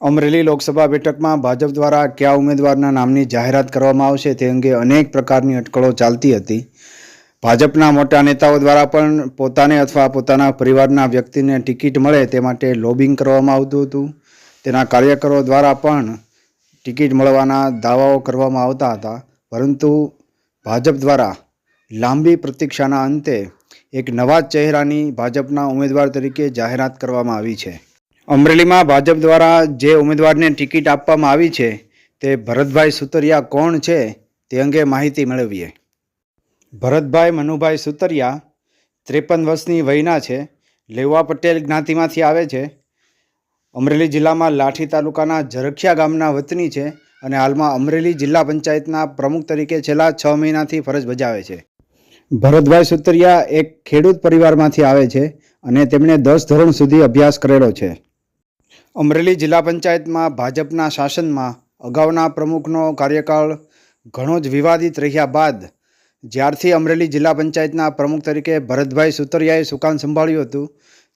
અમરેલી લોકસભા બેઠકમાં ભાજપ દ્વારા કયા ઉમેદવારના નામની જાહેરાત કરવામાં આવશે તે અંગે અનેક પ્રકારની અટકળો ચાલતી હતી. ભાજપના મોટા નેતાઓ દ્વારા પણ પોતાને અથવા પોતાના પરિવારના વ્યક્તિને ટિકિટ મળે તે માટે લોબિંગ કરવામાં આવતું હતું. તેના કાર્યકરો દ્વારા પણ ટિકિટ મળવાના દાવાઓ કરવામાં આવતા હતા. પરંતુ ભાજપ દ્વારા લાંબી પ્રતીક્ષાના અંતે એક નવા ચહેરાની ભાજપના ઉમેદવાર તરીકે જાહેરાત કરવામાં આવી છે. અમરેલીમાં ભાજપ દ્વારા જે ઉમેદવારને ટિકિટ આપવામાં આવી છે તે ભરતભાઈ સુતરિયા કોણ છે તે અંગે માહિતી મેળવીએ. ભરતભાઈ મનુભાઈ સુતરિયા 53 વર્ષની વયના છે. લેવા પટેલ જ્ઞાતિમાંથી આવે છે. અમરેલી જિલ્લામાં લાઠી તાલુકાના ઝરખિયા ગામના વતની છે અને હાલમાં અમરેલી જિલ્લા પંચાયતના પ્રમુખ તરીકે છેલ્લા 6 મહિનાથી ફરજ બજાવે છે. ભરતભાઈ સુતરિયા એક ખેડૂત પરિવારમાંથી આવે છે અને તેમણે 10 ધોરણ સુધી અભ્યાસ કરેલો છે. અમરેલી જિલ્લા પંચાયતમાં ભાજપના શાસનમાં અગાઉના પ્રમુખનો કાર્યકાળ ઘણો જ વિવાદિત રહ્યા બાદ જ્યારથી અમરેલી જિલ્લા પંચાયતના પ્રમુખ તરીકે ભરતભાઈ સુતરિયાએ સુકાન સંભાળ્યું હતું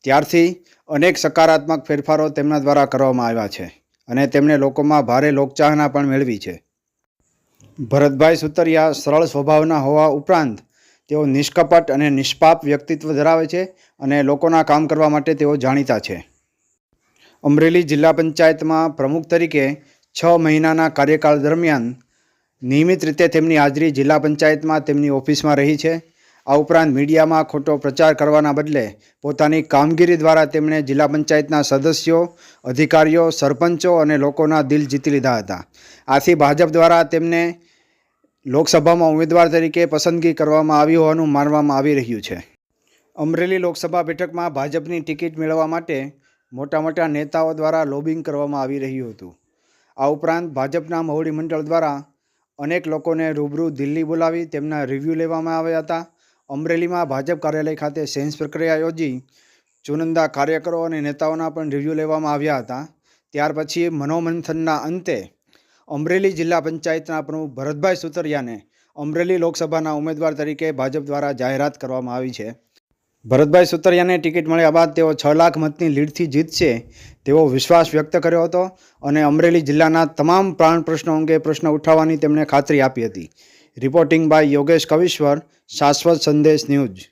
ત્યારથી અનેક સકારાત્મક ફેરફારો તેમના દ્વારા કરવામાં આવ્યા છે અને તેમણે લોકોમાં ભારે લોકચાહના પણ મેળવી છે. ભરતભાઈ સુતરિયા સરળ સ્વભાવના હોવા ઉપરાંત તેઓ નિષ્કપટ અને નિષ્પાપ વ્યક્તિત્વ ધરાવે છે અને લોકોના કામ કરવા માટે તેઓ જાણીતા છે. અમરેલી જિલ્લા પંચાયતમાં પ્રમુખ તરીકે 6 મહિનાના કાર્યકાળ દરમિયાન નિયમિત રીતે તેમની હાજરી જિલ્લા પંચાયતમાં તેમની ઓફિસમાં રહી છે. આ ઉપરાંત મીડિયામાં ખોટો પ્રચાર કરવાના બદલે પોતાની કામગીરી દ્વારા તેમણે જિલ્લા પંચાયતના સદસ્યો, અધિકારીઓ, સરપંચો અને લોકોના દિલ જીતી લીધા હતા. આથી ભાજપ દ્વારા તેમને લોકસભામાં ઉમેદવાર તરીકે પસંદગી કરવામાં આવી હોવાનું માનવામાં આવી રહ્યું છે. અમરેલી લોકસભા બેઠકમાં ભાજપની ટિકિટ મેળવવા માટે મોટા નેતાઓ દ્વારા લોબિંગ કરવામાં આવી રહ્યું હતું. આ ઉપરાંત ભાજપના મહુડી મંડળ દ્વારા અનેક લોકોને રૂબરૂ દિલ્હી બોલાવી તેમના રિવ્યૂ લેવામાં આવ્યા હતા. અમરેલીમાં ભાજપ કાર્યાલય ખાતે સેન્સ પ્રક્રિયા યોજી ચુનિંદા કાર્યકરો અને નેતાઓના પણ રિવ્યૂ લેવામાં આવ્યા હતા. ત્યાર પછી મનોમંથનના અંતે અમરેલી જિલ્લા પંચાયતના પ્રમુખ ભરતભાઈ સુતરિયાને અમરેલી લોકસભાના ઉમેદવાર તરીકે ભાજપ દ્વારા જાહેરાત કરવામાં આવી છે. ભરતભાઈ સુતરિયાને ટિકિટ મળ્યા બાદ તેઓ 6 લાખ મતની લીડથી જીતશે તેવો વિશ્વાસ વ્યક્ત કર્યો હતો અને અમરેલી જિલ્લાના તમામ પ્રાણ પ્રશ્નો અંગે પ્રશ્ન ઉઠાવવાની તેમણે ખાતરી આપી હતી. રિપોર્ટિંગ બાય યોગેશ કવિશ્વર, શાશ્વત સંદેશ ન્યૂઝ.